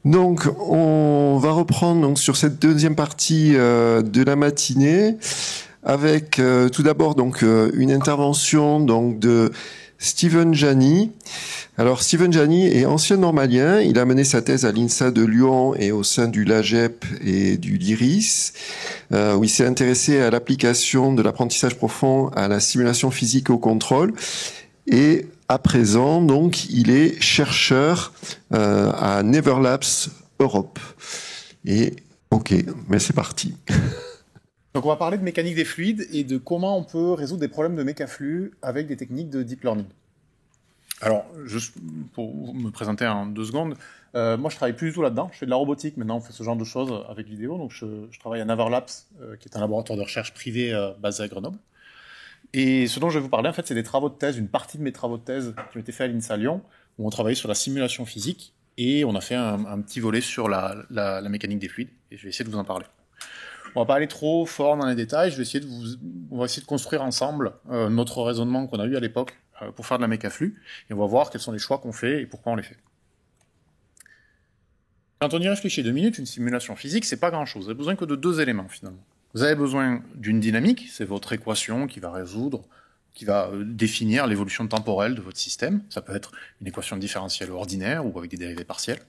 Donc, on va reprendre donc, sur cette deuxième partie de la matinée avec tout d'abord donc une intervention donc de Steven Jani. Alors, Steven Jani est ancien normalien. Il a mené sa thèse à l'INSA de Lyon et au sein du LAGEP et du LIRIS, où il s'est intéressé à l'application de l'apprentissage profond à la simulation physique et au contrôle. Et à présent, donc, il est chercheur à Neverlabs Europe. Et ok, mais c'est parti. Donc on va parler de mécanique des fluides et de comment on peut résoudre des problèmes de mécaflux avec des techniques de deep learning. Alors, juste pour me présenter en 2 secondes, moi je travaille plus du tout là-dedans, je fais de la robotique, maintenant on fait ce genre de choses avec vidéo, donc je travaille à Neverlabs, qui est un laboratoire de recherche privé basé à Grenoble. Et ce dont je vais vous parler, en fait, c'est des travaux de thèse, une partie de mes travaux de thèse qui ont été faits à l'INSA Lyon, où on travaillait sur la simulation physique, et on a fait un petit volet sur la mécanique des fluides, et je vais essayer de vous en parler. On va pas aller trop fort dans les détails, on va essayer de construire ensemble notre raisonnement qu'on a eu à l'époque pour faire de la mécaflux, et on va voir quels sont les choix qu'on fait et pourquoi on les fait. Quand on y réfléchit 2 minutes, une simulation physique, c'est pas grand-chose. Vous avez besoin que de 2 éléments, finalement. Vous avez besoin d'une dynamique, c'est votre équation qui va résoudre, qui va définir l'évolution temporelle de votre système. Ça peut être une équation différentielle ordinaire ou avec des dérivées partielles.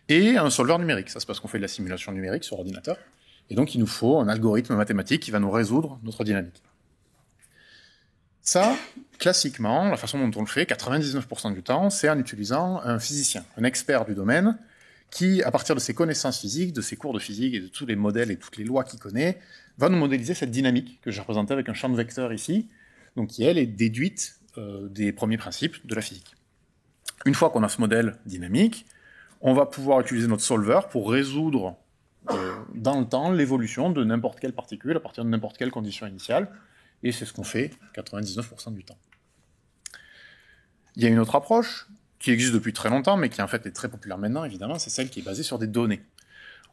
Et un solveur numérique, ça c'est parce qu'on fait de la simulation numérique sur ordinateur. Et donc il nous faut un algorithme mathématique qui va nous résoudre notre dynamique. Ça, classiquement, la façon dont on le fait, 99% du temps, c'est en utilisant un physicien, un expert du domaine, qui, à partir de ses connaissances physiques, de ses cours de physique et de tous les modèles et toutes les lois qu'il connaît, va nous modéliser cette dynamique que j'ai représentée avec un champ de vecteurs ici, donc qui, elle, est déduite des premiers principes de la physique. Une fois qu'on a ce modèle dynamique, on va pouvoir utiliser notre solver pour résoudre dans le temps l'évolution de n'importe quelle particule à partir de n'importe quelle condition initiale, et c'est ce qu'on fait 99% du temps. Il y a une autre approche qui existe depuis très longtemps, mais qui en fait est très populaire maintenant, évidemment, c'est celle qui est basée sur des données.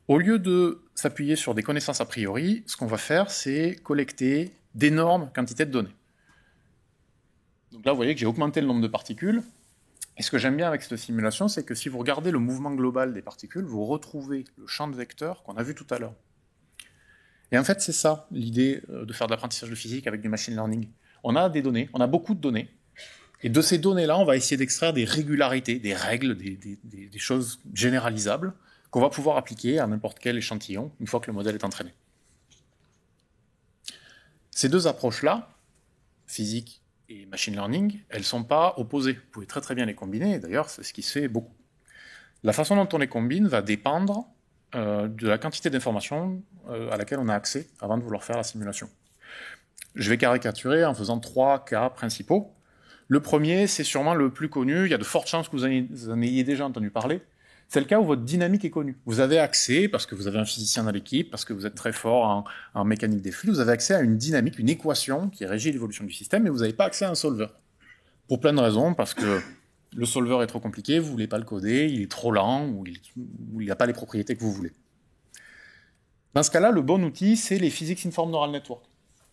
Au lieu de s'appuyer sur des connaissances a priori, ce qu'on va faire, c'est collecter d'énormes quantités de données. Donc là, vous voyez que j'ai augmenté le nombre de particules, et ce que j'aime bien avec cette simulation, c'est que si vous regardez le mouvement global des particules, vous retrouvez le champ de vecteurs qu'on a vu tout à l'heure. Et en fait, c'est ça, l'idée de faire de l'apprentissage de physique avec du machine learning. On a des données, on a beaucoup de données, et de ces données-là, on va essayer d'extraire des régularités, des règles, des choses généralisables qu'on va pouvoir appliquer à n'importe quel échantillon une fois que le modèle est entraîné. Ces 2 approches-là, physique et machine learning, elles ne sont pas opposées. Vous pouvez très très bien les combiner, et d'ailleurs, c'est ce qui se fait beaucoup. La façon dont on les combine va dépendre de la quantité d'informations à laquelle on a accès avant de vouloir faire la simulation. Je vais caricaturer en faisant 3 cas principaux. Le premier, c'est sûrement le plus connu, il y a de fortes chances que vous en ayez déjà entendu parler. C'est le cas où votre dynamique est connue. Vous avez accès, parce que vous avez un physicien dans l'équipe, parce que vous êtes très fort en mécanique des flux, vous avez accès à une dynamique, une équation qui régit l'évolution du système, mais vous n'avez pas accès à un solver. Pour plein de raisons, parce que le solver est trop compliqué, vous ne voulez pas le coder, il est trop lent, ou il n'a pas les propriétés que vous voulez. Dans ce cas-là, le bon outil, c'est les Physics Informed Neural Network,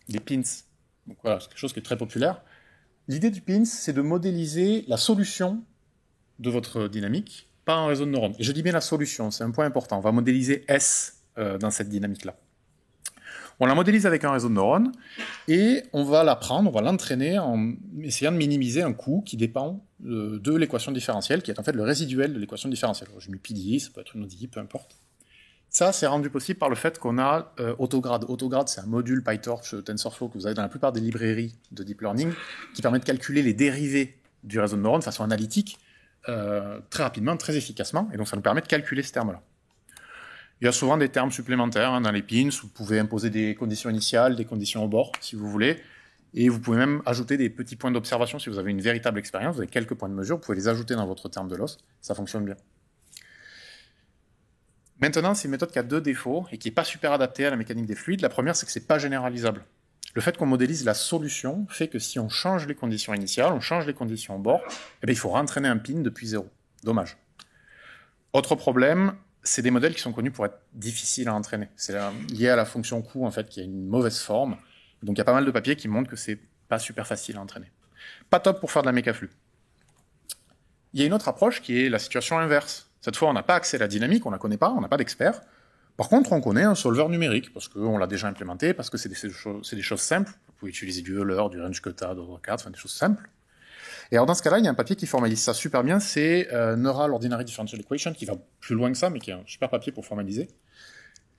les PINS. Donc voilà, c'est quelque chose qui est très populaire. L'idée du PINS, c'est de modéliser la solution de votre dynamique par un réseau de neurones. Et je dis bien la solution, c'est un point important. On va modéliser S dans cette dynamique-là. On la modélise avec un réseau de neurones, et on va l'apprendre, on va l'entraîner en essayant de minimiser un coût qui dépend de l'équation différentielle, qui est en fait le résiduel de l'équation différentielle. Alors, j'ai mis PDI, ça peut être une ODI, peu importe. Ça, c'est rendu possible par le fait qu'on a Autograd. Autograd, c'est un module PyTorch TensorFlow que vous avez dans la plupart des librairies de deep learning, qui permet de calculer les dérivés du réseau de neurones de façon analytique, très rapidement, très efficacement, et donc ça nous permet de calculer ce terme-là. Il y a souvent des termes supplémentaires dans les pins, vous pouvez imposer des conditions initiales, des conditions au bord, si vous voulez, et vous pouvez même ajouter des petits points d'observation si vous avez une véritable expérience, vous avez quelques points de mesure, vous pouvez les ajouter dans votre terme de loss, ça fonctionne bien. Maintenant, c'est une méthode qui a 2 défauts et qui n'est pas super adaptée à la mécanique des fluides. La première, c'est que ce n'est pas généralisable. Le fait qu'on modélise la solution fait que si on change les conditions initiales, on change les conditions au bord, eh bien, il faut rentraîner un pin depuis 0. Dommage. Autre problème, c'est des modèles qui sont connus pour être difficiles à entraîner. C'est lié à la fonction coût, en fait, qui a une mauvaise forme. Donc il y a pas mal de papiers qui montrent que c'est pas super facile à entraîner. Pas top pour faire de la mécaflux. Il y a une autre approche qui est la situation inverse. Cette fois, on n'a pas accès à la dynamique, on ne la connaît pas, on n'a pas d'expert. Par contre, on connaît un solver numérique, parce qu'on l'a déjà implémenté, parce que c'est des choses simples. Vous pouvez utiliser du Euler, du Range-Kota, d'AutoCAD, enfin des choses simples. Et alors dans ce cas-là, il y a un papier qui formalise ça super bien, c'est Neural Ordinary Differential Equation, qui va plus loin que ça, mais qui est un super papier pour formaliser.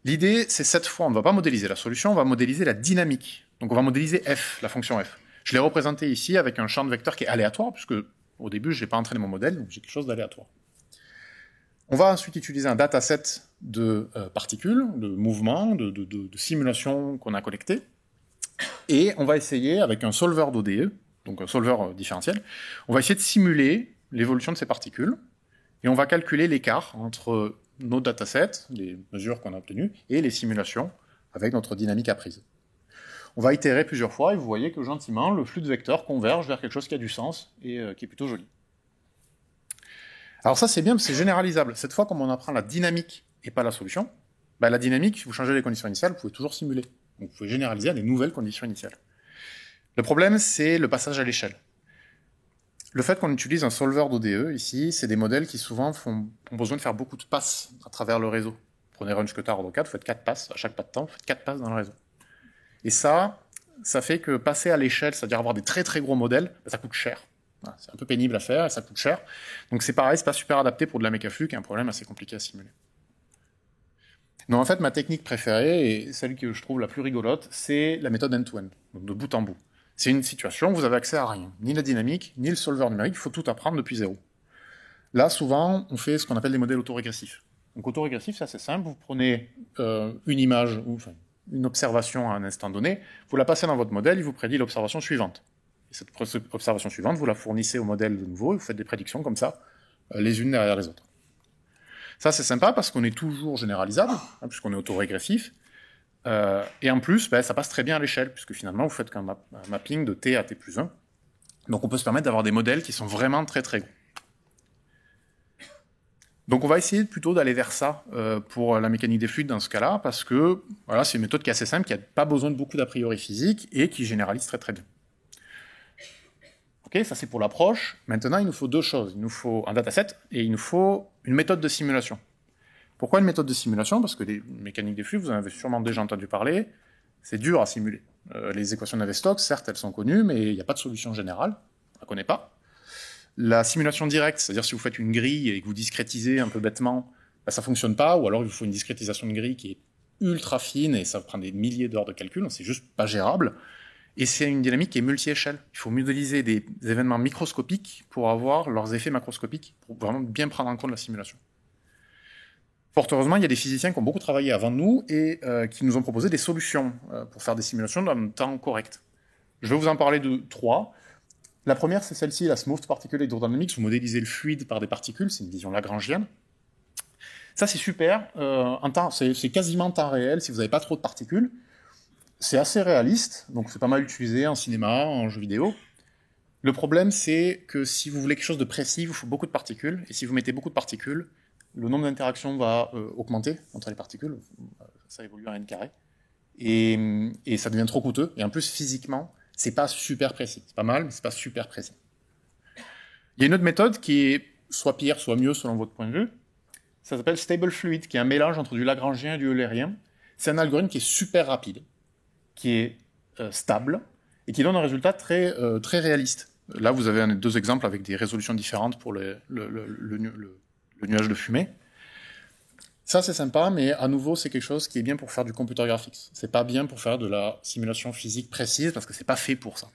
L'idée, c'est cette fois, on ne va pas modéliser la solution, on va modéliser la dynamique. Donc on va modéliser f, la fonction f. Je l'ai représenté ici avec un champ de vecteurs qui est aléatoire, puisque au début, je n'ai pas entraîné mon modèle, donc j'ai quelque chose d'aléatoire. On va ensuite utiliser un dataset de particules, de mouvements, de simulations qu'on a collectées, et on va essayer, avec un solver d'ODE, donc un solver différentiel, on va essayer de simuler l'évolution de ces particules, et on va calculer l'écart entre nos datasets, les mesures qu'on a obtenues, et les simulations avec notre dynamique apprise. On va itérer plusieurs fois, et vous voyez que gentiment, le flux de vecteurs converge vers quelque chose qui a du sens, et qui est plutôt joli. Alors ça c'est bien, c'est généralisable. Cette fois, comme on apprend la dynamique et pas la solution, la dynamique, si vous changez les conditions initiales, vous pouvez toujours simuler. Donc vous pouvez généraliser à des nouvelles conditions initiales. Le problème, c'est le passage à l'échelle. Le fait qu'on utilise un solver d'ODE, ici, c'est des modèles qui souvent ont besoin de faire beaucoup de passes à travers le réseau. Prenez Range-Kota, AutoCAD, vous faites 4 passes, à chaque pas de temps, vous faites 4 passes dans le réseau. Et ça fait que passer à l'échelle, c'est-à-dire avoir des très très gros modèles, ça coûte cher. C'est un peu pénible à faire et ça coûte cher. Donc c'est pareil, c'est pas super adapté pour de la mécaflu, qui est un problème assez compliqué à simuler. Non, en fait, ma technique préférée, et celle que je trouve la plus rigolote, c'est la méthode end-to-end, donc de bout en bout. C'est une situation où vous avez accès à rien, ni la dynamique, ni le solver numérique, il faut tout apprendre depuis zéro. Là, souvent, on fait ce qu'on appelle des modèles autorégressifs. Donc autorégressif, ça c'est simple, vous prenez une image, ou enfin, une observation à un instant donné, vous la passez dans votre modèle, il vous prédit l'observation suivante. Et cette observation suivante, vous la fournissez au modèle de nouveau, et vous faites des prédictions comme ça, les unes derrière les autres. Ça c'est sympa parce qu'on est toujours généralisable, puisqu'on est autorégressif, et en plus, ça passe très bien à l'échelle, puisque finalement, vous faites qu'un mapping de t à t plus 1. Donc on peut se permettre d'avoir des modèles qui sont vraiment très très gros. Donc on va essayer plutôt d'aller vers ça pour la mécanique des fluides dans ce cas-là, parce que voilà, c'est une méthode qui est assez simple, qui n'a pas besoin de beaucoup d'a priori physique, et qui généralise très très bien. Ok, ça c'est pour l'approche. Maintenant, il nous faut deux choses. Il nous faut un dataset, et il nous faut une méthode de simulation. Pourquoi une méthode de simulation? Parce que les mécaniques des flux, vous en avez sûrement déjà entendu parler, c'est dur à simuler. Les équations de Navier-Stokes, certes, elles sont connues, mais il n'y a pas de solution générale, on ne la connaît pas. La simulation directe, c'est-à-dire si vous faites une grille et que vous discrétisez un peu bêtement, ça ne fonctionne pas, ou alors il vous faut une discrétisation de grille qui est ultra fine, et ça prend des milliers d'heures de calcul, donc c'est juste pas gérable. Et c'est une dynamique qui est multi-échelle. Il faut modéliser des événements microscopiques pour avoir leurs effets macroscopiques, pour vraiment bien prendre en compte la simulation. Fort heureusement, il y a des physiciens qui ont beaucoup travaillé avant nous et qui nous ont proposé des solutions pour faire des simulations dans un temps correct. Je vais vous en parler de 3. La première, c'est celle-ci, la Smooth Particle Hydrodynamics. Vous modélisez le fluide par des particules, c'est une vision lagrangienne. Ça, c'est super. C'est quasiment temps réel si vous n'avez pas trop de particules. C'est assez réaliste, donc c'est pas mal utilisé en cinéma, en jeu vidéo. Le problème, c'est que si vous voulez quelque chose de précis, il vous faut beaucoup de particules. Et si vous mettez beaucoup de particules, le nombre d'interactions va augmenter entre les particules, ça évolue à n carré, et ça devient trop coûteux, et en plus, physiquement, c'est pas super précis. C'est pas mal, mais c'est pas super précis. Il y a une autre méthode qui est soit pire, soit mieux, selon votre point de vue. Ça s'appelle Stable Fluid, qui est un mélange entre du lagrangien et du eulérien. C'est un algorithme qui est super rapide, qui est stable, et qui donne un résultat très, très réaliste. Là, vous avez deux exemples avec des résolutions différentes pour le nuage de fumée. Ça, c'est sympa, mais à nouveau, c'est quelque chose qui est bien pour faire du computer graphics. C'est pas bien pour faire de la simulation physique précise, parce que c'est pas fait pour ça.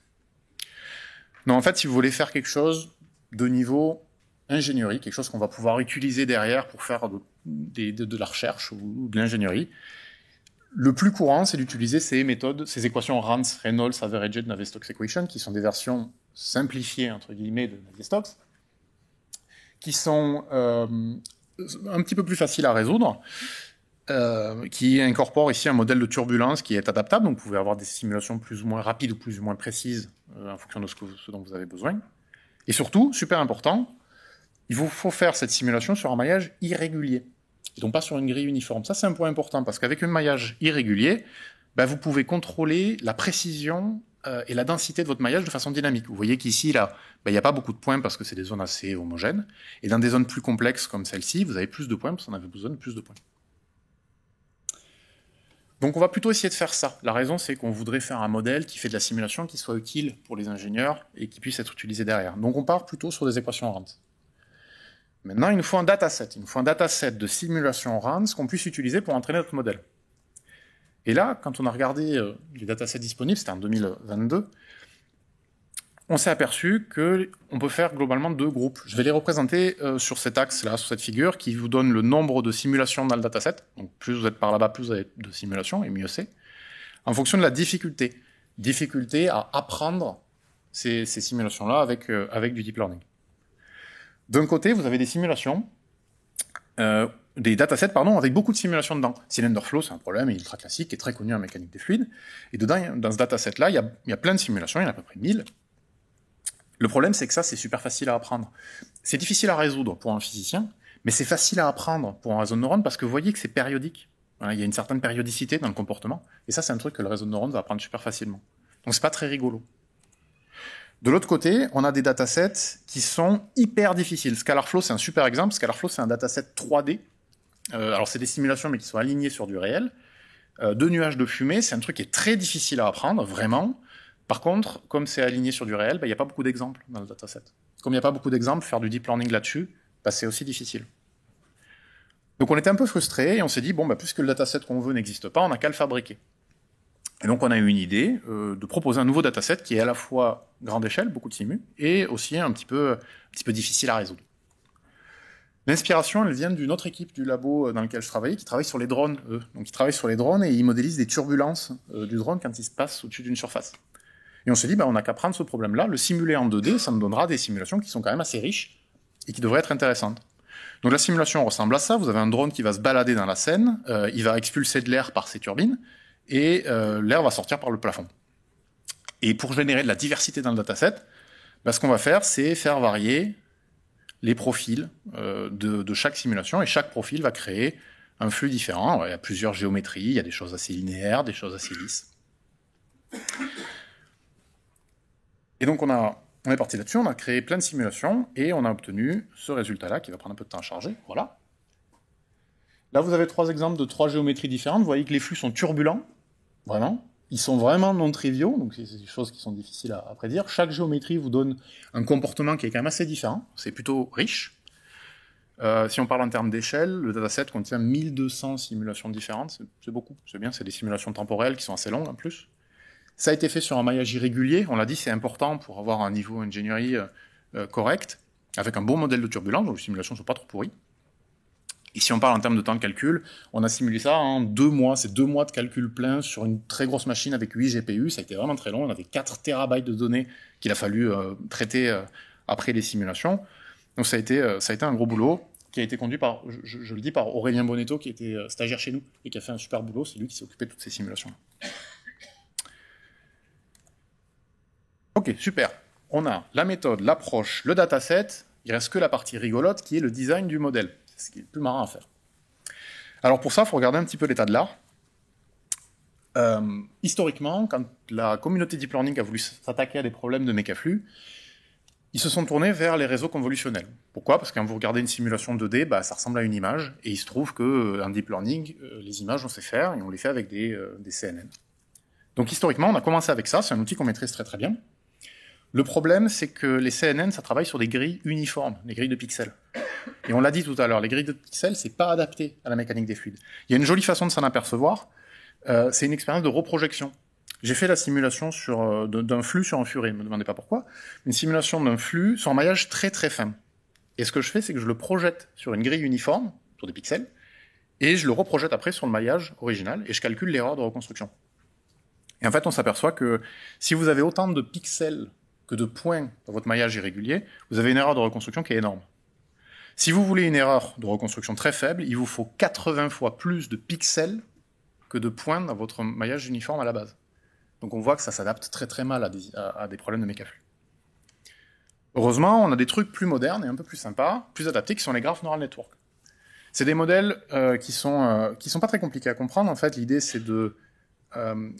Non, en fait, si vous voulez faire quelque chose de niveau ingénierie, quelque chose qu'on va pouvoir utiliser derrière pour faire de la recherche ou de l'ingénierie, le plus courant, c'est d'utiliser ces méthodes, ces équations Rans, Reynolds, Averaged, Navier-Stokes Equation, qui sont des versions simplifiées, entre guillemets, de Navier-Stokes, qui sont un petit peu plus faciles à résoudre, qui incorporent ici un modèle de turbulence qui est adaptable, donc vous pouvez avoir des simulations plus ou moins rapides ou plus ou moins précises en fonction de ce dont vous avez besoin. Et surtout, super important, il vous faut faire cette simulation sur un maillage irrégulier, et donc pas sur une grille uniforme. Ça, c'est un point important, parce qu'avec un maillage irrégulier, vous pouvez contrôler la précision et la densité de votre maillage de façon dynamique. Vous voyez qu'ici, là, il n'y a pas beaucoup de points parce que c'est des zones assez homogènes. Et dans des zones plus complexes comme celle-ci, vous avez plus de points parce qu'on avait besoin de plus de points. Donc on va plutôt essayer de faire ça. La raison, c'est qu'on voudrait faire un modèle qui fait de la simulation qui soit utile pour les ingénieurs et qui puisse être utilisé derrière. Donc on part plutôt sur des équations RAND. Maintenant, il nous faut un dataset. Il nous faut un dataset de simulation RAND qu'on puisse utiliser pour entraîner notre modèle. Et là, quand on a regardé les datasets disponibles, c'était en 2022, on s'est aperçu qu'on peut faire globalement 2 groupes. Je vais les représenter sur cet axe-là, sur cette figure, qui vous donne le nombre de simulations dans le dataset. Donc plus vous êtes par là-bas, plus vous avez de simulations, et mieux c'est. En fonction de la difficulté. Difficulté à apprendre ces simulations-là avec du deep learning. D'un côté, vous avez des simulations, des datasets, avec beaucoup de simulations dedans. CylinderFlow, c'est un problème ultra classique, qui est très connu en mécanique des fluides. Et dedans, dans ce dataset-là, il y a plein de simulations, il y en a à peu près 1000. Le problème, c'est que ça, c'est super facile à apprendre. C'est difficile à résoudre pour un physicien, mais c'est facile à apprendre pour un réseau de neurones parce que vous voyez que c'est périodique. Voilà, il y a une certaine périodicité dans le comportement, et ça, c'est un truc que le réseau de neurones va apprendre super facilement. Donc, c'est pas très rigolo. De l'autre côté, on a des datasets qui sont hyper difficiles. ScalarFlow, c'est un super exemple. ScalarFlow, c'est un dataset 3D. Alors, c'est des simulations, mais qui sont alignées sur du réel. 2 nuages de fumée, c'est un truc qui est très difficile à apprendre, vraiment. Par contre, comme c'est aligné sur du réel, il n'y a pas beaucoup d'exemples dans le dataset. Comme il n'y a pas beaucoup d'exemples, faire du deep learning là-dessus, c'est aussi difficile. Donc on était un peu frustrés et on s'est dit, puisque le dataset qu'on veut n'existe pas, on n'a qu'à le fabriquer. Et donc on a eu une idée de proposer un nouveau dataset qui est à la fois grande échelle, beaucoup de simus, et aussi un petit peu difficile à résoudre. L'inspiration, elle vient d'une autre équipe du labo dans lequel je travaillais, qui travaille sur les drones, eux. Donc ils travaillent sur les drones et ils modélisent des turbulences du drone quand il se passe au-dessus d'une surface. Et on s'est dit, on n'a qu'à prendre ce problème-là, le simuler en 2D, ça nous donnera des simulations qui sont quand même assez riches et qui devraient être intéressantes. Donc la simulation ressemble à ça, vous avez un drone qui va se balader dans la scène, il va expulser de l'air par ses turbines, et l'air va sortir par le plafond. Et pour générer de la diversité dans le dataset, ce qu'on va faire, c'est faire varier les profils de chaque simulation, et chaque profil va créer un flux différent. Il y a plusieurs géométries, il y a des choses assez linéaires, des choses assez lisses. Et donc on est parti là-dessus, on a créé plein de simulations, et on a obtenu ce résultat-là, qui va prendre un peu de temps à charger. Voilà. Là, vous avez 3 exemples de 3 géométries différentes. Vous voyez que les flux sont turbulents, vraiment. Ils sont vraiment non triviaux, donc c'est des choses qui sont difficiles à prédire. Chaque géométrie vous donne un comportement qui est quand même assez différent. C'est plutôt riche. Si on parle en termes d'échelle, le dataset contient 1200 simulations différentes. C'est beaucoup, c'est bien. C'est des simulations temporelles qui sont assez longues en plus. Ça a été fait sur un maillage irrégulier. On l'a dit, c'est important pour avoir un niveau ingénierie correct, avec un bon modèle de turbulence, donc les simulations ne sont pas trop pourries. Et si on parle en termes de temps de calcul, on a simulé ça en 2 mois. C'est 2 mois de calcul plein sur une très grosse machine avec 8 GPU. Ça a été vraiment très long. On avait 4 TB de données qu'il a fallu traiter après les simulations. Donc ça a été un gros boulot qui a été conduit par, je le dis, par Aurélien Bonetto, qui était stagiaire chez nous et qui a fait un super boulot. C'est lui qui s'est occupé de toutes ces simulations. Ok, super. On a la méthode, l'approche, le dataset. Il reste que la partie rigolote qui est le design du modèle. C'est ce qui est le plus marrant à faire. Alors pour ça, il faut regarder un petit peu l'état de l'art. Historiquement, quand la communauté deep learning a voulu s'attaquer à des problèmes de mécaflux, ils se sont tournés vers les réseaux convolutionnels. Pourquoi ? Parce que quand vous regardez une simulation 2D, ça ressemble à une image, et il se trouve qu'en deep learning, les images on sait faire, et on les fait avec des CNN. Donc historiquement, on a commencé avec ça, c'est un outil qu'on maîtrise très très bien. Le problème, c'est que les CNN, ça travaille sur des grilles uniformes, des grilles de pixels. Et on l'a dit tout à l'heure, les grilles de pixels, c'est pas adapté à la mécanique des fluides. Il y a une jolie façon de s'en apercevoir, c'est une expérience de reprojection. J'ai fait la simulation d'un flux sur un furet, ne me demandez pas pourquoi, une simulation d'un flux sur un maillage très très fin. Et ce que je fais, c'est que je le projette sur une grille uniforme, sur des pixels, et je le reprojette après sur le maillage original, et je calcule l'erreur de reconstruction. Et en fait, on s'aperçoit que si vous avez autant de pixels que de points dans votre maillage irrégulier, vous avez une erreur de reconstruction qui est énorme. Si vous voulez une erreur de reconstruction très faible, il vous faut 80 fois plus de pixels que de points dans votre maillage uniforme à la base. Donc on voit que ça s'adapte très très mal à des problèmes de mécaflux. Heureusement, on a des trucs plus modernes et un peu plus sympas, plus adaptés, qui sont les graph neural network. C'est des modèles qui sont pas très compliqués à comprendre. En fait, l'idée, c'est de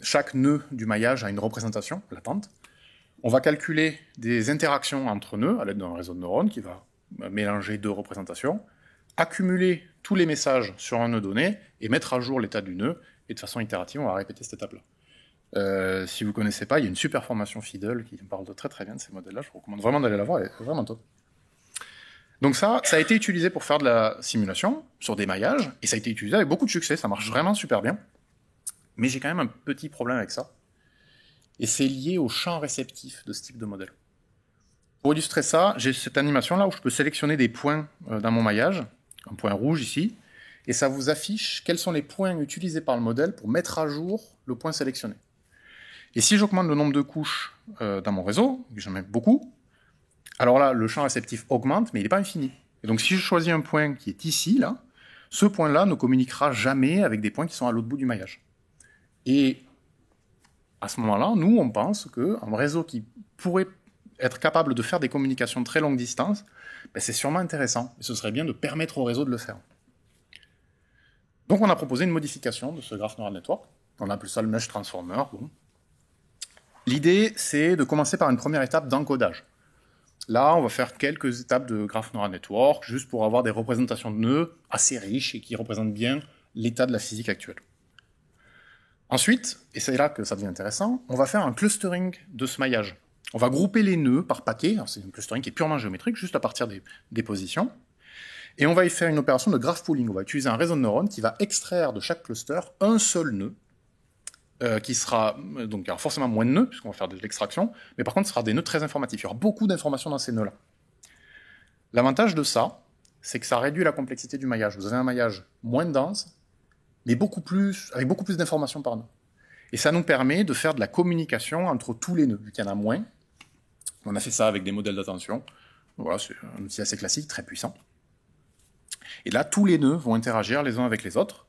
chaque nœud du maillage a une représentation latente. On va calculer des interactions entre nœuds à l'aide d'un réseau de neurones qui va mélanger deux représentations, accumuler tous les messages sur un nœud donné et mettre à jour l'état du nœud. Et de façon itérative, on va répéter cette étape-là. Si vous ne connaissez pas, il y a une super formation Fiddle qui parle très très bien de ces modèles-là. Je vous recommande vraiment d'aller la voir, elle est vraiment top. Donc ça a été utilisé pour faire de la simulation sur des maillages, et ça a été utilisé avec beaucoup de succès, ça marche vraiment super bien. Mais j'ai quand même un petit problème avec ça. Et c'est lié au champ réceptif de ce type de modèle. Pour illustrer ça, j'ai cette animation-là où je peux sélectionner des points dans mon maillage, un point rouge ici, et ça vous affiche quels sont les points utilisés par le modèle pour mettre à jour le point sélectionné. Et si j'augmente le nombre de couches dans mon réseau, que j'en mets beaucoup, alors là, le champ réceptif augmente, mais il n'est pas infini. Et donc si je choisis un point qui est ici, là, ce point-là ne communiquera jamais avec des points qui sont à l'autre bout du maillage. Et à ce moment-là, nous, on pense qu'un réseau qui pourrait être capable de faire des communications de très longue distance, ben c'est sûrement intéressant. Et ce serait bien de permettre au réseau de le faire. Donc on a proposé une modification de ce Graph Neural Network. On appelle ça le Mesh Transformer. Bon. L'idée, c'est de commencer par une première étape d'encodage. Là, on va faire quelques étapes de Graph Neural Network, juste pour avoir des représentations de nœuds assez riches et qui représentent bien l'état de la physique actuelle. Ensuite, et c'est là que ça devient intéressant, on va faire un clustering de ce maillage. On va grouper les nœuds par paquet, c'est un clustering qui est purement géométrique, juste à partir des positions, et on va y faire une opération de graph pooling. On va utiliser un réseau de neurones qui va extraire de chaque cluster un seul nœud, qui sera, donc il y aura forcément moins de nœuds, puisqu'on va faire de l'extraction, mais par contre ce sera des nœuds très informatifs. Il y aura beaucoup d'informations dans ces nœuds-là. L'avantage de ça, c'est que ça réduit la complexité du maillage. Vous avez un maillage moins dense, mais avec beaucoup plus d'informations par nœud. Et ça nous permet de faire de la communication entre tous les nœuds, vu qu'il y en a moins. On a fait ça avec des modèles d'attention. Voilà, c'est un outil assez classique, très puissant. Et là, tous les nœuds vont interagir les uns avec les autres.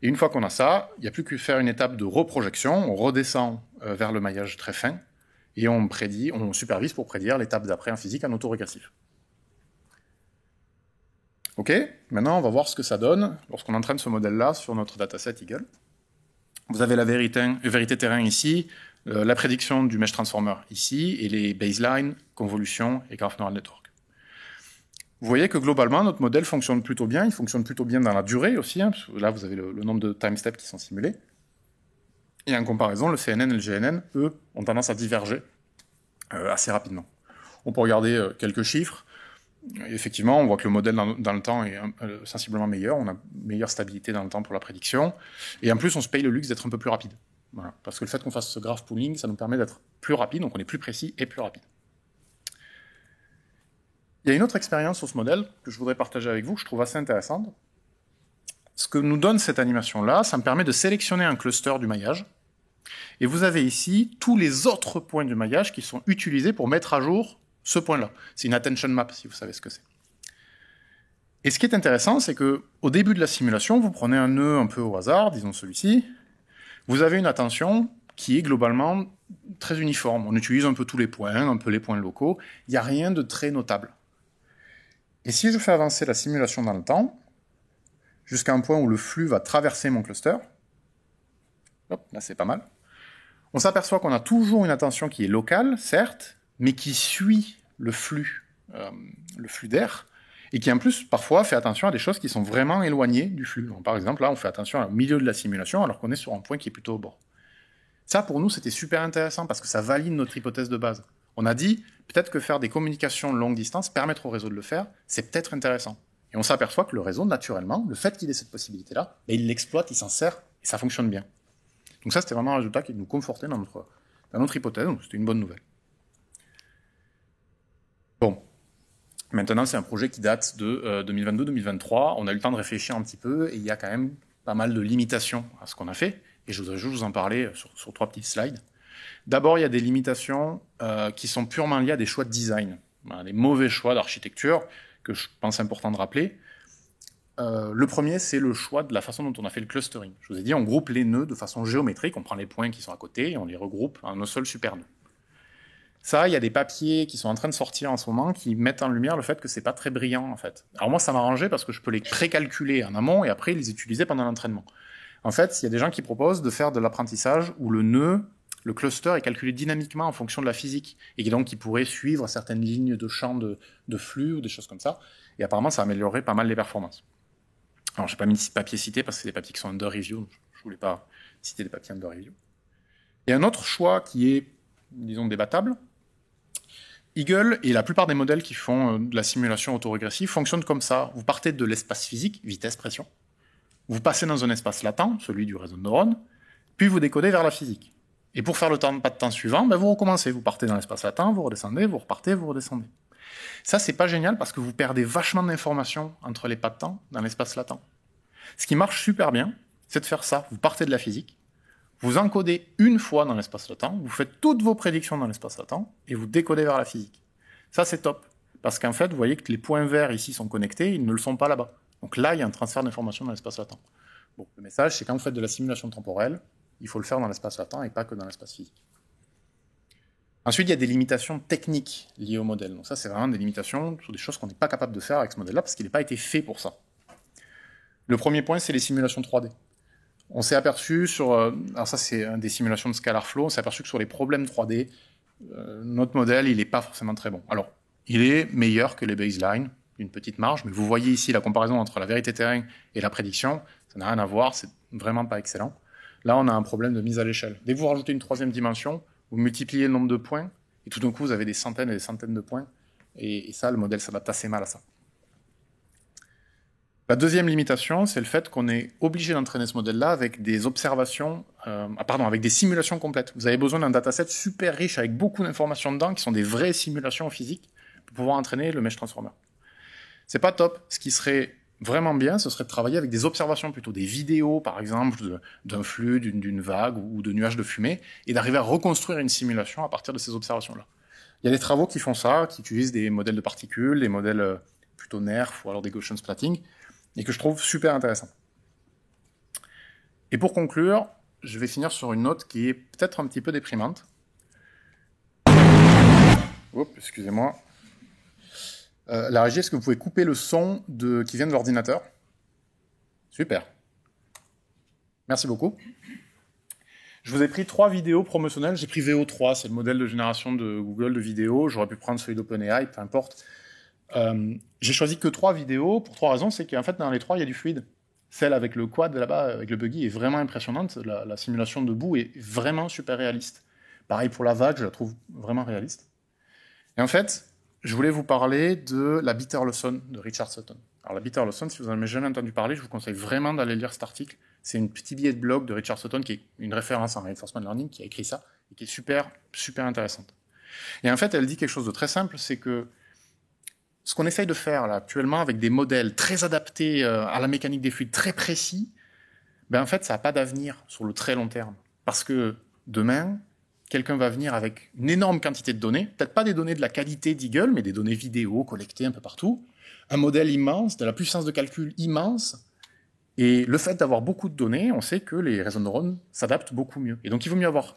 Et une fois qu'on a ça, il n'y a plus qu'à faire une étape de reprojection. On redescend vers le maillage très fin et on supervise pour prédire l'étape d'après en physique en autorégressif. Ok, maintenant on va voir ce que ça donne lorsqu'on entraîne ce modèle-là sur notre dataset Eagle. Vous avez la vérité terrain ici, la prédiction du Mesh Transformer ici, et les baselines, convolutions et Graph Neural Network. Vous voyez que globalement, notre modèle fonctionne plutôt bien. Il fonctionne plutôt bien dans la durée aussi, hein, parce que là, vous avez le nombre de time steps qui sont simulés. Et en comparaison, le CNN et le GNN, eux, ont tendance à diverger assez rapidement. On peut regarder quelques chiffres. Effectivement, on voit que le modèle dans le temps est sensiblement meilleur. On a une meilleure stabilité dans le temps pour la prédiction. Et en plus, on se paye le luxe d'être un peu plus rapide. Voilà. Parce que le fait qu'on fasse ce graph pooling, ça nous permet d'être plus rapide, donc on est plus précis et plus rapide. Il y a une autre expérience sur ce modèle que je voudrais partager avec vous, que je trouve assez intéressante. Ce que nous donne cette animation-là, ça me permet de sélectionner un cluster du maillage. Et vous avez ici tous les autres points du maillage qui sont utilisés pour mettre à jour ce point-là. C'est une attention map, si vous savez ce que c'est. Et ce qui est intéressant, c'est qu'au début de la simulation, vous prenez un nœud un peu au hasard, disons celui-ci, vous avez une attention qui est globalement très uniforme. On utilise un peu tous les points, un peu les points locaux. Il n'y a rien de très notable. Et si je fais avancer la simulation dans le temps, jusqu'à un point où le flux va traverser mon cluster, hop, là c'est pas mal, on s'aperçoit qu'on a toujours une attention qui est locale, certes, mais qui suit le flux d'air, et qui en plus parfois fait attention à des choses qui sont vraiment éloignées du flux. Donc, par exemple, là on fait attention au milieu de la simulation alors qu'on est sur un point qui est plutôt au bord. Ça pour nous c'était super intéressant parce que ça valide notre hypothèse de base. On a dit, peut-être que faire des communications longue distance, permettre au réseau de le faire, c'est peut-être intéressant. Et on s'aperçoit que le réseau, naturellement, le fait qu'il ait cette possibilité-là, il l'exploite, il s'en sert, et ça fonctionne bien. Donc ça, c'était vraiment un résultat qui nous confortait dans notre hypothèse, donc c'était une bonne nouvelle. Bon, maintenant, c'est un projet qui date de 2022-2023. On a eu le temps de réfléchir un petit peu, et il y a quand même pas mal de limitations à ce qu'on a fait, et je voudrais juste vous en parler sur 3 petites slides. D'abord, il y a des limitations qui sont purement liées à des choix de design, des mauvais choix d'architecture que je pense important de rappeler. Le premier, c'est le choix de la façon dont on a fait le clustering. Je vous ai dit, on groupe les nœuds de façon géométrique, on prend les points qui sont à côté et on les regroupe en un seul super nœud. Ça, il y a des papiers qui sont en train de sortir en ce moment qui mettent en lumière le fait que c'est pas très brillant en fait. Alors moi, ça m'a arrangé parce que je peux les précalculer en amont et après les utiliser pendant l'entraînement. En fait, il y a des gens qui proposent de faire de l'apprentissage où le nœud, le cluster est calculé dynamiquement en fonction de la physique, et donc qui pourrait suivre certaines lignes de champ de flux ou des choses comme ça, et apparemment ça améliorerait pas mal les performances. Alors j'ai pas mis de papiers cités parce que c'est des papiers qui sont under review, donc je voulais pas citer des papiers under review. Et un autre choix qui est, disons, débattable, Eagle et la plupart des modèles qui font de la simulation autorégressive fonctionnent comme ça. Vous partez de l'espace physique, vitesse, pression, vous passez dans un espace latent, celui du réseau de neurones, puis vous décodez vers la physique. Et pour faire le pas de temps suivant, vous recommencez. Vous partez dans l'espace latent, vous redescendez, vous repartez, vous redescendez. Ça, c'est pas génial parce que vous perdez vachement d'informations entre les pas de temps dans l'espace latent. Ce qui marche super bien, c'est de faire ça. Vous partez de la physique, vous encodez une fois dans l'espace latent, vous faites toutes vos prédictions dans l'espace latent, et vous décodez vers la physique. Ça, c'est top. Parce qu'en fait, vous voyez que les points verts ici sont connectés, ils ne le sont pas là-bas. Donc là, il y a un transfert d'informations dans l'espace latent. Bon, le message, c'est quand vous faites de la simulation temporelle, il faut le faire dans l'espace latent et pas que dans l'espace physique. Ensuite, il y a des limitations techniques liées au modèle. Donc ça, c'est vraiment des limitations sur des choses qu'on n'est pas capable de faire avec ce modèle-là, parce qu'il n'a pas été fait pour ça. Le premier point, c'est les simulations 3D. On s'est aperçu sur... alors ça, c'est des simulations de scalar flow. On s'est aperçu que sur les problèmes 3D, notre modèle, il n'est pas forcément très bon. Alors, il est meilleur que les baselines, d'une petite marge, mais vous voyez ici la comparaison entre la vérité terrain et la prédiction. Ça n'a rien à voir, c'est vraiment pas excellent. Là, on a un problème de mise à l'échelle. Dès que vous rajoutez une troisième dimension, vous multipliez le nombre de points, et tout d'un coup, vous avez des centaines et des centaines de points. Et ça, le modèle s'adapte assez mal à ça. La deuxième limitation, c'est le fait qu'on est obligé d'entraîner ce modèle-là avec des observations, avec des simulations complètes. Vous avez besoin d'un dataset super riche avec beaucoup d'informations dedans, qui sont des vraies simulations physiques, pour pouvoir entraîner le Mesh Transformer. C'est pas top. Ce qui serait vraiment bien, ce serait de travailler avec des observations plutôt, des vidéos, par exemple, d'un flux, d'une vague ou de nuages de fumée, et d'arriver à reconstruire une simulation à partir de ces observations-là. Il y a des travaux qui font ça, qui utilisent des modèles de particules, des modèles plutôt NERF ou alors des Gaussian splatting, et que je trouve super intéressant. Et pour conclure, je vais finir sur une note qui est peut-être un petit peu déprimante. Oups, excusez-moi. La régie, est-ce que vous pouvez couper le son qui vient de l'ordinateur? Super. Merci beaucoup. Je vous ai pris 3 vidéos promotionnelles. J'ai pris VO3, c'est le modèle de génération de Google de vidéos. J'aurais pu prendre celui d'OpenAI, peu importe. J'ai choisi que 3 vidéos pour 3 raisons. C'est qu'en fait, dans les 3, il y a du fluide. Celle avec le quad là-bas, avec le buggy, est vraiment impressionnante. La simulation debout est vraiment super réaliste. Pareil pour la vague, je la trouve vraiment réaliste. Et en fait, je voulais vous parler de la Bitter Lesson de Richard Sutton. Alors la Bitter Lesson, si vous n'en avez jamais entendu parler, je vous conseille vraiment d'aller lire cet article. C'est un petit billet de blog de Richard Sutton qui est une référence en reinforcement learning, qui a écrit ça, et qui est super, super intéressante. Et en fait, elle dit quelque chose de très simple, c'est que ce qu'on essaye de faire là actuellement avec des modèles très adaptés à la mécanique des fluides, très précis, ben en fait, ça n'a pas d'avenir sur le très long terme. Parce que demain, quelqu'un va venir avec une énorme quantité de données, peut-être pas des données de la qualité d'Eagle, mais des données vidéo collectées un peu partout, un modèle immense, de la puissance de calcul immense, et le fait d'avoir beaucoup de données, on sait que les réseaux de neurones s'adaptent beaucoup mieux. Et donc il vaut mieux avoir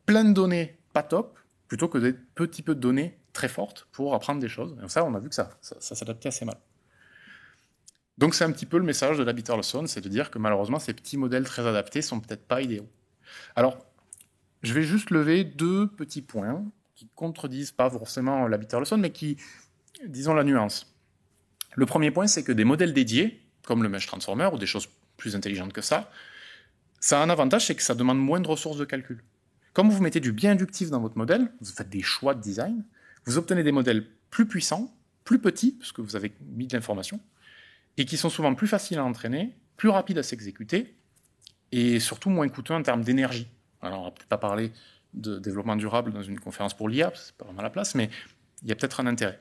plein de données pas top, plutôt que des petits peu de données très fortes pour apprendre des choses. Et ça, on a vu que ça s'adaptait assez mal. Donc c'est un petit peu le message de la Bitter Lesson, c'est de dire que malheureusement, ces petits modèles très adaptés sont peut-être pas idéaux. Alors, je vais juste lever 2 petits points qui contredisent pas forcément la Bitter Lesson, mais qui, disons, la nuance. Le premier point, c'est que des modèles dédiés, comme le Mesh Transformer, ou des choses plus intelligentes que ça a un avantage, c'est que ça demande moins de ressources de calcul. Comme vous mettez du biais inductif dans votre modèle, vous faites des choix de design, vous obtenez des modèles plus puissants, plus petits, parce que vous avez mis de l'information, et qui sont souvent plus faciles à entraîner, plus rapides à s'exécuter, et surtout moins coûteux en termes d'énergie. Alors, on ne va peut-être pas parler de développement durable dans une conférence pour l'IA, c'est pas vraiment la place, mais il y a peut-être un intérêt.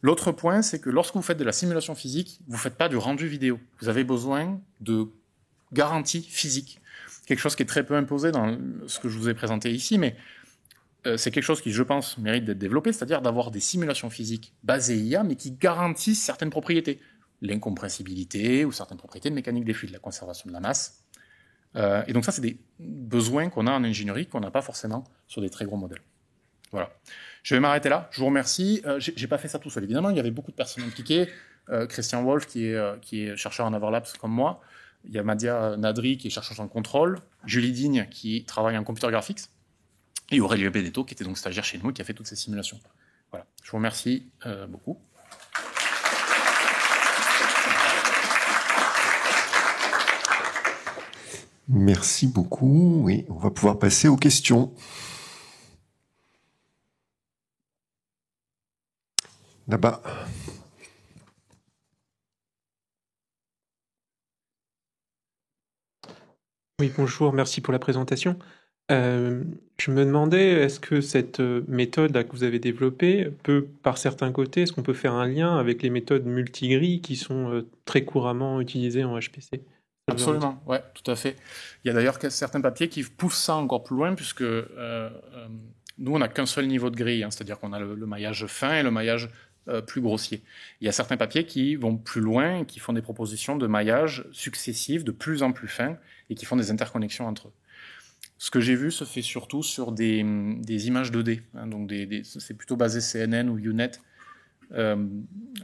L'autre point, c'est que lorsque vous faites de la simulation physique, vous ne faites pas du rendu vidéo. Vous avez besoin de garanties physiques. Quelque chose qui est très peu imposé dans ce que je vous ai présenté ici, mais c'est quelque chose qui, je pense, mérite d'être développé, c'est-à-dire d'avoir des simulations physiques basées IA, mais qui garantissent certaines propriétés. L'incompressibilité ou certaines propriétés de mécanique des fluides, la conservation de la masse. Et donc ça, c'est des besoins qu'on a en ingénierie, qu'on n'a pas forcément sur des très gros modèles. Voilà. Je vais m'arrêter là. Je vous remercie. J'ai pas fait ça tout seul, évidemment. Il y avait beaucoup de personnes impliquées. Christian Wolf, qui est chercheur en Overlaps comme moi. Il y a Madia Nadri qui est chercheuse en contrôle, Julie Digne qui travaille en computer graphics, et Aurélien Benedetto qui était donc stagiaire chez nous et qui a fait toutes ces simulations. Voilà. Je vous remercie beaucoup. Merci beaucoup. Oui, on va pouvoir passer aux questions. Là-bas. Oui, bonjour, merci pour la présentation. Je me demandais, est-ce que cette méthode là, que vous avez développée peut, par certains côtés, est-ce qu'on peut faire un lien avec les méthodes multigrilles qui sont très couramment utilisées en HPC? Absolument, ouais, tout à fait. Il y a d'ailleurs certains papiers qui poussent ça encore plus loin, puisque nous, on n'a qu'un seul niveau de grille, hein, c'est-à-dire qu'on a le maillage fin et le maillage plus grossier. Il y a certains papiers qui vont plus loin, qui font des propositions de maillage successifs, de plus en plus fins, et qui font des interconnexions entre eux. Ce que j'ai vu se fait surtout sur des images 2D, hein, donc c'est plutôt basé CNN ou UNet.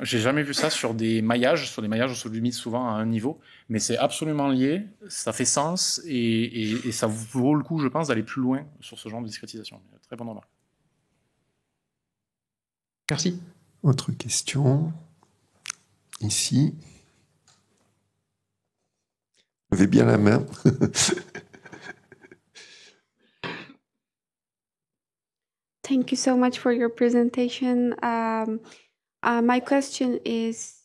J'ai jamais vu ça sur des maillages on se limite souvent à un niveau, mais c'est absolument lié, ça fait sens et ça vaut le coup, je pense, d'aller plus loin sur ce genre de discrétisation. Très bonne remarque. Merci. Autre question. Ici. Levez bien la main. Thank you so much for your presentation. My question is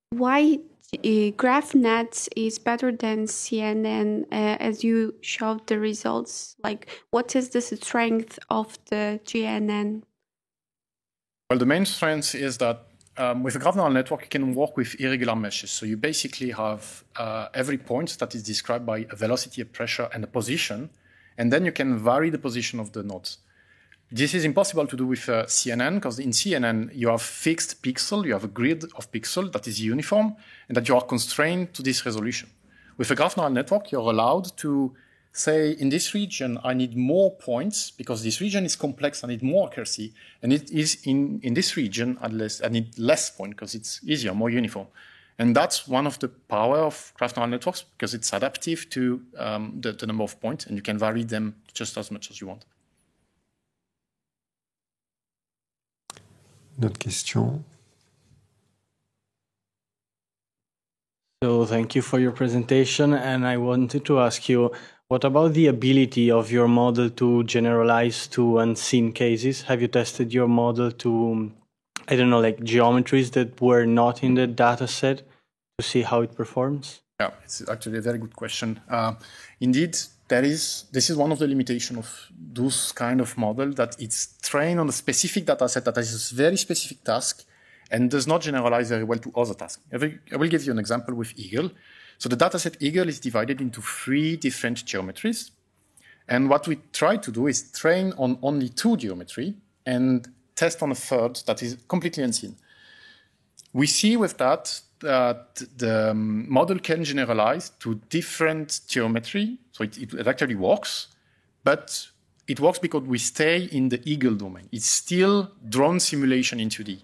why GraphNet is better than CNN as you showed the results? Like, what is the strength of the GNN? Well, the main strength is that with a graph neural network, you can work with irregular meshes. So you basically have every point that is described by a velocity, a pressure, and a position, and then you can vary the position of the nodes. This is impossible to do with CNN, because in CNN, you have fixed pixel, you have a grid of pixel that is uniform, and that you are constrained to this resolution. With a graph neural network, you're allowed to say, in this region, I need more points, because this region is complex, I need more accuracy, and it is in this region, I need less points, because it's easier, more uniform. And that's one of the power of graph neural networks, because it's adaptive to the number of points, and you can vary them just as much as you want. Une autre question. So thank you for your presentation, and I wanted to ask you, what about the ability of your model to generalize to unseen cases? Have you tested your model to, I don't know, like geometries that were not in the data set to see how it performs? Yeah, it's actually a very good question. Indeed, this is one of the limitations of those kind of model, that it's trained on a specific data set that has a very specific task and does not generalize very well to other tasks. I will give you an example with Eagle. So the dataset Eagle is divided into 3 different geometries. And what we try to do is train on only 2 geometry and test on a third that is completely unseen. We see with that the model can generalize to different geometry. So it actually works, but it works because we stay in the Eagle domain. It's still drone simulation in 2D.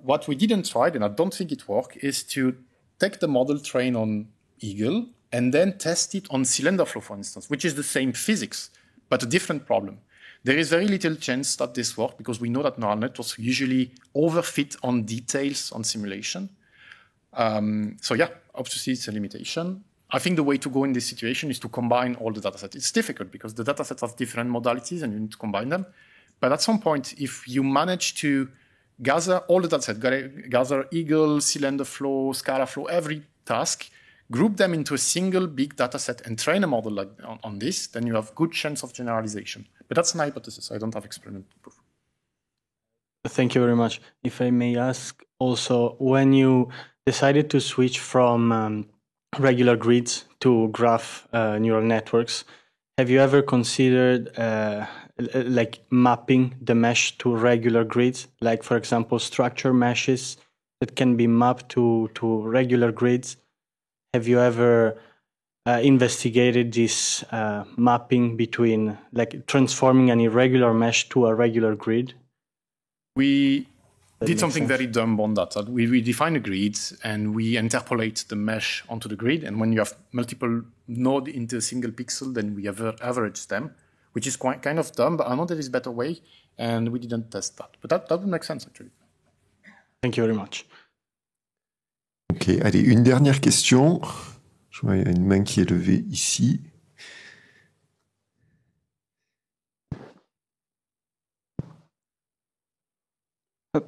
What we didn't try, and I don't think it worked, is to take the model trained on Eagle and then test it on cylinder flow, for instance, which is the same physics, but a different problem. There is very little chance that this works because we know that neural networks usually overfit on details on simulation. So yeah, obviously it's a limitation. I think the way to go in this situation is to combine all the datasets. It's difficult because the datasets have different modalities and you need to combine them. But at some point, if you manage to gather all the datasets, gather Eagle, cylinder flow, scalar flow, every task, group them into a single big dataset and train a model like on this, then you have good chance of generalization. But that's an hypothesis. I don't have experimental proof. Thank you very much. If I may ask also, when you decided to switch from regular grids to graph neural networks, have you ever considered like mapping the mesh to regular grids, like for example structure meshes that can be mapped to regular grids? Have you ever investigated this mapping between, like transforming an irregular mesh to a regular grid? We did something very dumb on that. We define a grid and we interpolate the mesh onto the grid. And when you have multiple nodes into a single pixel, then we average them, which is kind of dumb, but I know there is a better way, and we didn't test that. But that would make sense, actually. Thank you very much. Ok, allez, une dernière question. Je vois, il y a une main qui est levée ici.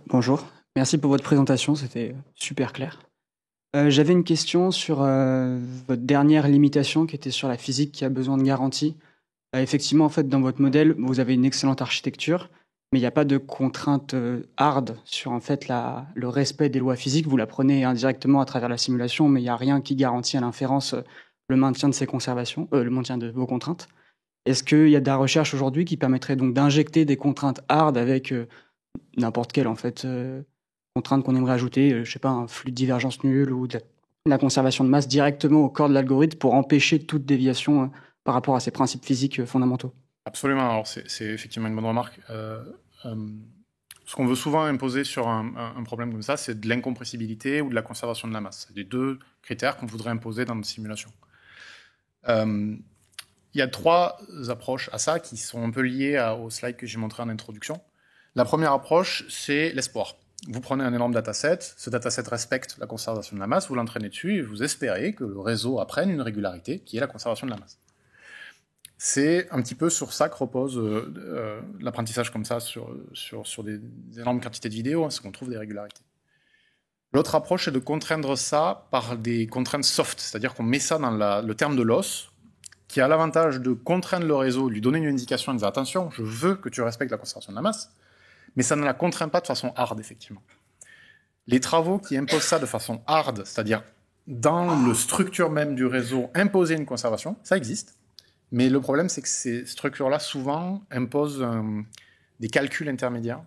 Bonjour, merci pour votre présentation, c'était super clair. J'avais une question sur votre dernière limitation qui était sur la physique qui a besoin de garantie. Effectivement, en fait, dans votre modèle, vous avez une excellente architecture, mais il n'y a pas de contrainte hard sur en fait le respect des lois physiques. Vous l'apprenez indirectement à travers la simulation, mais il n'y a rien qui garantit à l'inférence le maintien de ces conservations, le maintien de vos contraintes. Est-ce qu'il y a de la recherche aujourd'hui qui permettrait donc d'injecter des contraintes hard avec n'importe quelle en fait contrainte qu'on aimerait ajouter, je sais pas, un flux de divergence nul ou de la conservation de masse directement au corps de l'algorithme pour empêcher toute déviation par rapport à ces principes physiques fondamentaux? Absolument, alors c'est effectivement une bonne remarque. Ce qu'on veut souvent imposer sur un problème comme ça, c'est de l'incompressibilité ou de la conservation de la masse. C'est les deux critères qu'on voudrait imposer dans notre simulation. Il y a trois approches à ça qui sont un peu liées au slide que j'ai montré en introduction. La première approche, c'est l'espoir. Vous prenez un énorme dataset, ce dataset respecte la conservation de la masse, vous l'entraînez dessus et vous espérez que le réseau apprenne une régularité qui est la conservation de la masse. C'est un petit peu sur ça que repose l'apprentissage comme ça sur des énormes quantités de vidéos, c'est qu'on trouve des régularités. L'autre approche, c'est de contraindre ça par des contraintes soft, c'est-à-dire qu'on met ça dans le terme de loss, qui a l'avantage de contraindre le réseau, lui donner une indication et dire attention, je veux que tu respectes la conservation de la masse, mais ça ne la contraint pas de façon hard, effectivement. Les travaux qui imposent ça de façon hard, c'est-à-dire dans la structure même du réseau, imposer une conservation, ça existe. Mais le problème, c'est que ces structures-là, souvent, imposent des calculs intermédiaires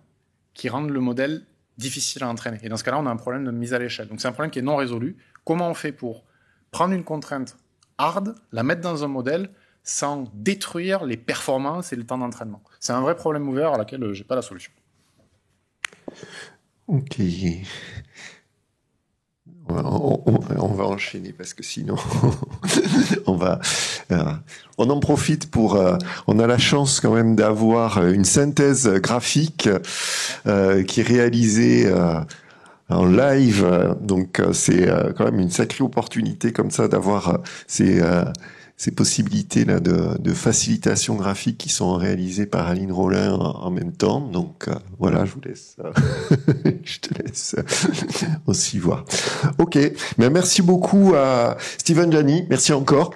qui rendent le modèle difficile à entraîner. Et dans ce cas-là, on a un problème de mise à l'échelle. Donc c'est un problème qui est non résolu. Comment on fait pour prendre une contrainte hard, la mettre dans un modèle, sans détruire les performances et le temps d'entraînement? C'est un vrai problème ouvert à laquelle je n'ai pas la solution. Ok. On va enchaîner parce que sinon on en profite pour on a la chance quand même d'avoir une synthèse graphique qui est réalisée en live, donc c'est quand même une sacrée opportunité comme ça d'avoir ces possibilités là de facilitation graphique qui sont réalisées par Aline Rollin en même temps. Donc voilà, je vous laisse, je te laisse aussi voir. Ok, mais merci beaucoup à Stephen Jani, merci encore.